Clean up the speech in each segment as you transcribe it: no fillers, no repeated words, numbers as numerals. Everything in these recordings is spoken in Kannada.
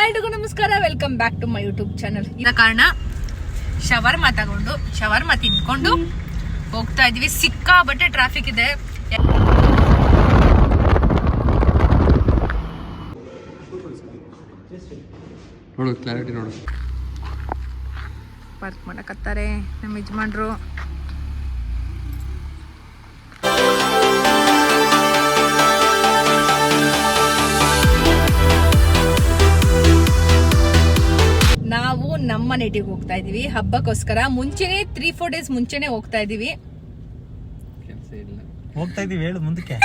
ಎಲ್ರಿಗೂ ನಮಸ್ಕಾರ, welcome back to my YouTube channel. ಇದ ಕಾರಣ ಶವರ್ಮ ತಗೊಂಡು ಶವರ್ಮ ತಿನ್ಕೊಂಡು ಹೋಗ್ತಾ ಇದೀವಿ. ಸಿಕ್ಕಾಬಟ್ಟೆ ಟ್ರಾಫಿಕ್ ಇದೆ. ನೋಡು, ಕ್ಲಾರಿಟಿ ನೋಡು. ಪಾರ್ಕ್ ಮಾಡಕತ್ತಾರೆ ನಮ್ಮ ಯಜಮಾನ್ರು. ನಾವು ನಮ್ಮ ನೇಟಿಗೆ ಹೋಗ್ತಾ ಇದೀವಿ ಹಬ್ಬಕ್ಕೋಸ್ಕರ. ಮುಂಚೆನೆ 3-4 ಡೇಸ್ ಮುಂಚೆನೆ ಹೋಗ್ತಾ ಇದೀವಿ. ಹೇಳು ಮುಂದಕ್ಕೆ.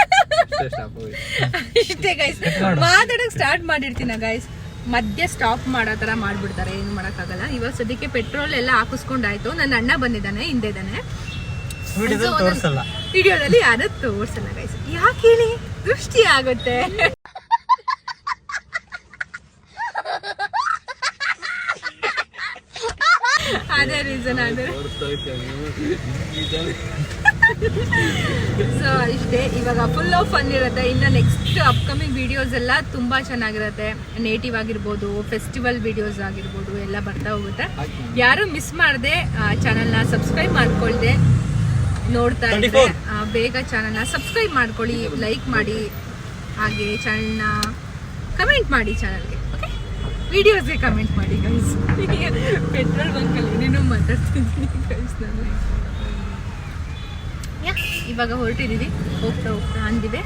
ಇಷ್ಟೇ ಗೈಸ್, ಮಾತಾಡಕ್ ಸ್ಟಾರ್ಟ್ ಮಾಡಿರ್ತೀನ ಗೈಸ್, ಮಧ್ಯ ಸ್ಟಾಪ್ ಮಾಡೋ ತರ ಮಾಡ್ಬಿಡ್ತಾರೆ. ಏನು ಮಾಡಕ್ಕಾಗಲ್ಲ. ಇವಾಗ ಸದ್ಯಕ್ಕೆ ಪೆಟ್ರೋಲ್ ಎಲ್ಲ ಹಾಕಿಸ್ಕೊಂಡಾಯ್ತು. ನನ್ನ ಅಣ್ಣ ಬಂದಿದ್ದಾನೆ, ಹಿಂದೆ ಇದ್ದಾನೆ. ವಿಡಿಯೋದಲ್ಲಿ ಯಾರು ತೋರ್ಸಲ್ಲ ಗೈಸ್. ಯಾಕೆ ಹೇಳಿ, ದೃಷ್ಟಿ ಆಗುತ್ತೆ. ಅದೇ ರೀಸನ್. ಅದೇ ಸೊ ಇಷ್ಟೇ. ಇವಾಗ ಫುಲ್ ಆಫ್ ಫನ್ ಇರುತ್ತೆ. ಇನ್ನು ನೆಕ್ಸ್ಟ್ ಅಪ್ಕಮಿಂಗ್ ವಿಡಿಯೋಸ್ ಎಲ್ಲ ತುಂಬಾ ಚೆನ್ನಾಗಿರುತ್ತೆ. ನೇಟಿವ್ ಆಗಿರ್ಬೋದು, ಫೆಸ್ಟಿವಲ್ ವಿಡಿಯೋಸ್ ಆಗಿರ್ಬೋದು, ಎಲ್ಲ ಬರ್ತಾ ಹೋಗುತ್ತೆ. ಯಾರು ಮಿಸ್ ಮಾಡದೆ ಚಾನಲ್ನ ಸಬ್ಸ್ಕ್ರೈಬ್ ಮಾಡ್ಕೊಳ್ದೆ ನೋಡ್ತಾ ಇದ್ರೆ ಬೇಗ ಚಾನಲ್ನ ಸಬ್ಸ್ಕ್ರೈಬ್ ಮಾಡ್ಕೊಳ್ಳಿ, ಲೈಕ್ ಮಾಡಿ, ಹಾಗೆ ಚಾನಲ್ನ ಕಮೆಂಟ್ ಮಾಡಿ. ಚಾನಲ್ಗೆ ವಿಡಿಯೋಸ್ಗೆ ಕಮೆಂಟ್ ಮಾಡಿ ಗೈಸ್. ಪೆಟ್ರೋಲ್ ಬಂಕಲ್ಲಿ ಏನೇನೋ ಮಾತಾಡ್ತಿದ್ದೀನಿ ಗೈಸ್ ನಾನು. ಇವಾಗ ಹೊರಟಿದ್ದೀವಿ. ಹೋಗ್ತಾ ಅಂದಿದೆ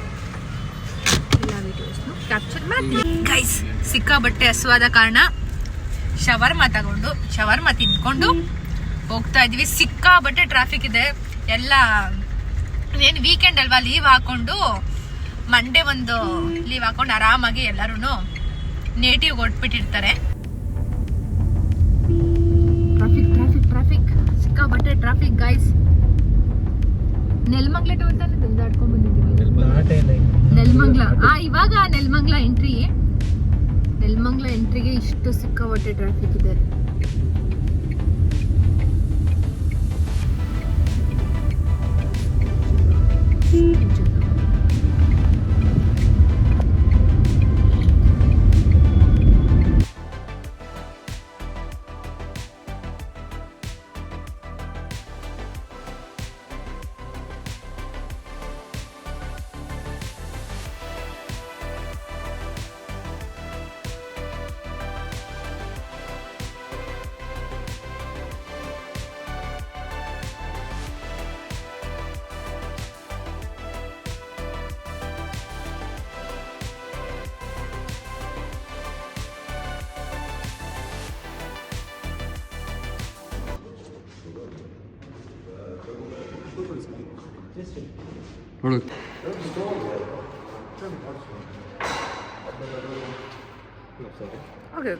ಎಲ್ಲ ವಿಡಿಯೋಸ್ನು ಕ್ಯಾಪ್ಚರ್ ಮಾಡ್ತೀನಿ ಗೈಸ್. ಸಿಕ್ಕಾಬಟ್ಟೆ ಹಸುವಾದ ಕಾರಣ ಶವರ್ಮ ತಗೊಂಡು ಶವರ್ಮ ತಿನ್ಕೊಂಡು ಹೋಗ್ತಾ ಇದೀವಿ. ಸಿಕ್ಕಾಬಟ್ಟೆ ಟ್ರಾಫಿಕ್ ಇದೆ. ಎಲ್ಲ ಏನು ವೀಕೆಂಡ್ ಅಲ್ವಾ, ಲೀವ್ ಹಾಕೊಂಡು ಮಂಡೇ ಒಂದು ಲೀವ್ ಹಾಕೊಂಡು ಆರಾಮಾಗಿ ಎಲ್ಲರೂ ನೇಟಿವ್ ಹೊಟ್ಬಿಟ್ಟಿರ್ತಾರೆ. ಟ್ರಾಫಿಕ್ ಟ್ರಾಫಿಕ್ ಟ್ರಾಫಿಕ್ ಸಿಕ್ಕಾಬಟ್ಟೆ ಟ್ರಾಫಿಕ್ ಗೈಸ್. ನೆಲಮಂಗ್ಲ ಟು ಅಂತಾನೆ ದಂದಾಡ್ಕೊಂಡ್ ಬಂದಿದ್ದೀವಿ. ನೆಲಮಂಗ್ಲ ಇವಾಗ ನೆಲಮಂಗ್ಲ ಎಂಟ್ರಿ. ನೆಲಮಂಗ್ಲ ಎಂಟ್ರಿಗೆ ಇಷ್ಟು ಸಿಕ್ಕಾಬಟ್ಟೆ ಟ್ರಾಫಿಕ್ ಇದೆ. ನೋಡು, ಓಕೆ.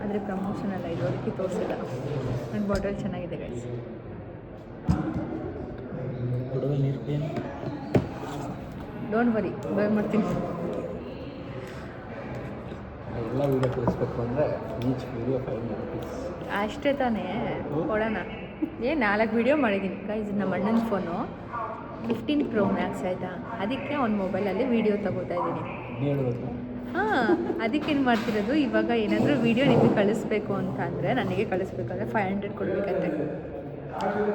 ಆದರೆ ಪ್ರಮೋಷನ್ ಅಲ್ಲ ಇದು, ಅದಕ್ಕೆ ತೋರಿಸಿಲ್ಲ. ನನ್ನ ಬಾಟಲ್ ಚೆನ್ನಾಗಿದೆ ಗೈಸ್. ಡೋಂಟ್ ವರಿ, ಬೈ ಮಾಡ್ತೀನಿ. ಎಲ್ಲ ವೀಡಿಯೋ ಕಳಿಸ್ಬೇಕು ಅಂದರೆ ಈಚ್ ವೀಡಿಯೋ 5 rupees ಅಷ್ಟೇ ತಾನೇ ಕೊಡೋಣ. 4 ವೀಡಿಯೋ ಮಾಡಿದ್ದೀನಿ ಗೈಸ್. ನಮ್ಮ ಅಣ್ಣನ ಫೋನು 15 Pro Max ಆಯಿತಾ, ಅದಕ್ಕೆ ಅವ್ನ ಮೊಬೈಲಲ್ಲಿ ವೀಡಿಯೋ ತಗೋತಾ ಇದ್ದೀನಿ. ಅದಕ್ಕೇನು ಮಾಡ್ತಿರೋದು, ಇವಾಗ ಏನಾದರೂ ವಿಡಿಯೋ ನಿಮಗೆ ಕಳಿಸ್ಬೇಕು ಅಂತ ಅಂದರೆ, ನನಗೆ ಕಳಿಸ್ಬೇಕಂದ್ರೆ 500 ಕೊಡಬೇಕಂತೆ.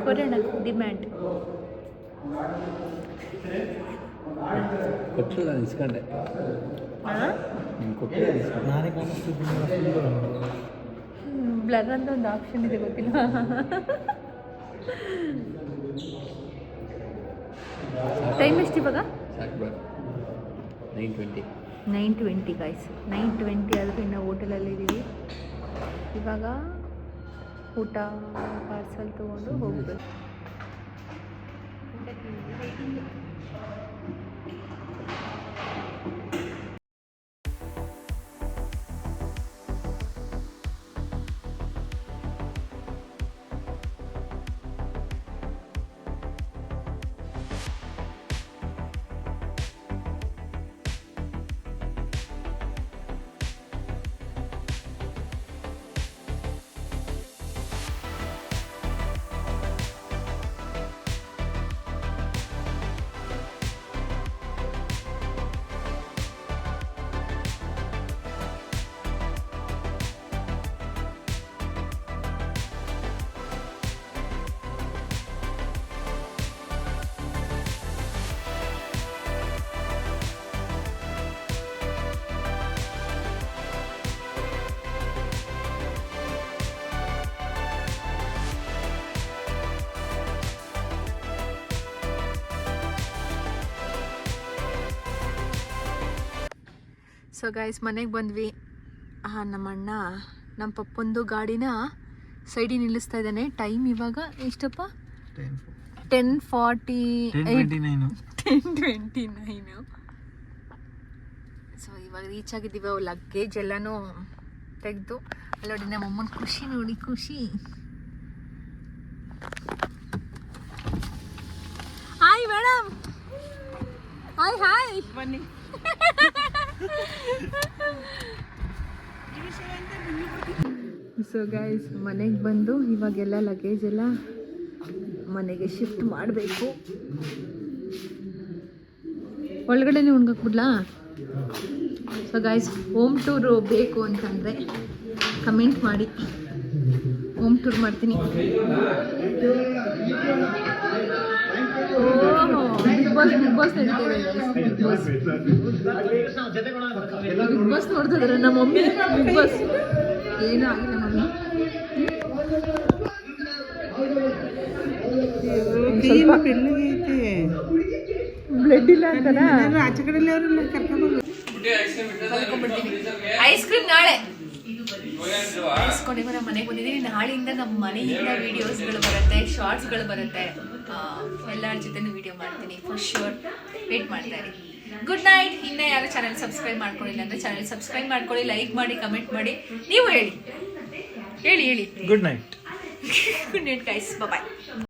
ಕೊಡೋಣ, ಡಿಮ್ಯಾಂಡ್. ಕೊಟ್ಟರು ನಾನು ಇಸ್ಕೊಂಡೆ. ಬ್ಲರ್ ಅಂತ ಒಂದು ಆಪ್ಷನ್ ಇದೆ, ಗೊತ್ತಿಲ್ಲ. ಟೈಮ್ ಎಷ್ಟು ಇವಾಗ? 9:20 ಗೈಸ್. 9:20 ಆದರೂ ಇನ್ನು ಹೋಟೆಲಲ್ಲಿ ಇದ್ದೀವಿ. ಇವಾಗ ಊಟ ಪಾರ್ಸಲ್ ತೊಗೊಂಡು ಹೋಗಬೇಕು. ಸೊ ಗೈಸ್ ಮನೆಗೆ ಬಂದ್ವಿ. ನಮ್ಮ ಅಣ್ಣ ನಮ್ಮ ಪಪ್ಪಂದು ಗಾಡಿನ ಸೈಡಿಗೆ ನಿಲ್ಲಿಸ್ತಾ ಇದ್ದಾನೆ. ಟೈಮ್ ಇವಾಗ ಎಷ್ಟಪ್ಪ? 10:29. ಸೊ ಇವಾಗ ರೀಚ್ ಆಗಿದ್ದೀವಿ. ಅವು ಲಗೇಜ್ ಎಲ್ಲನೂ ತೆಗೆದು ಅಲ್ಲಿ ನೋಡಿ ನಮ್ಮಮ್ಮನ ಖುಷಿ ನೋಡಿ, ಖುಷಿ. Hi madam. ಹಾಯ್ ಬನ್ನಿ. ಸೊ ಗೈಸ್ ಮನೆಗೆ ಬಂದು ಇವಾಗೆಲ್ಲ ಲಗೇಜ್ ಎಲ್ಲ ಮನೆಗೆ ಶಿಫ್ಟ್ ಮಾಡಬೇಕು. ಒಳಗಡೆನೆ ಉಣ್ಗಾಕ್ಬಿಡ್ಲಾ? ಸೊ ಗೈಸ್ ಹೋಮ್ ಟೂರು ಬೇಕು ಅಂತಂದರೆ ಕಮೆಂಟ್ ಮಾಡಿ, ಹೋಮ್ ಟೂರ್ ಮಾಡ್ತೀನಿ. ಬಿಗ್ ಬಾಸ್ ನಡೀತಿದೆ. ಬಿಗ್ ಬಾಸ್ ನೋಡ್ತಾ ಇದಾರೆ ನಮ್ಮ ಮಮ್ಮಿ. ಬಿಗ್ ಬಾಸ್ ಏನೂ ಆಗಿಲ್ಲ ಮಮ್ಮಿ. ಬ್ಲಡ್ ಇಲ್ಲ ಅಂತಾರ. ಆಚೆ ಕಡೆ ಐಸ್ ಕ್ರೀಮ್ ನಾಳೆ ಇಸ್ಕೊಂಡಿವ. ನಮ್ಮ ಮನೆಗೆ ಬಂದಿದ್ದೀನಿ. ನಾಳೆಯಿಂದ ನಮ್ಮ ಮನೆಯಿಂದ ವಿಡಿಯೋಸ್ಗಳು ಬರುತ್ತೆ, ಶಾರ್ಟ್ಸ್ಗಳು ಬರುತ್ತೆ. ಎಲ್ಲರ ಜೊತೆನೂ ವಿಡಿಯೋ ಮಾಡ್ತೀನಿ ಫಾರ್ ಶೋರ್. ವೇಟ್ ಮಾಡ್ತಾ ಇರಿ. Good night. ಇನ್ನೂ ಯಾರು ಚಾನಲ್ ಸಬ್ಸ್ಕ್ರೈಬ್ ಮಾಡ್ಕೊಂಡಿಲ್ಲ ಅಂದರೆ ಚಾನಲ್ ಸಬ್ಸ್ಕ್ರೈಬ್ ಮಾಡ್ಕೊಳ್ಳಿ, ಲೈಕ್ ಮಾಡಿ, ಕಮೆಂಟ್ ಮಾಡಿ. ನೀವು ಹೇಳಿ. Good night. Good night guys, ಬಾಯ್.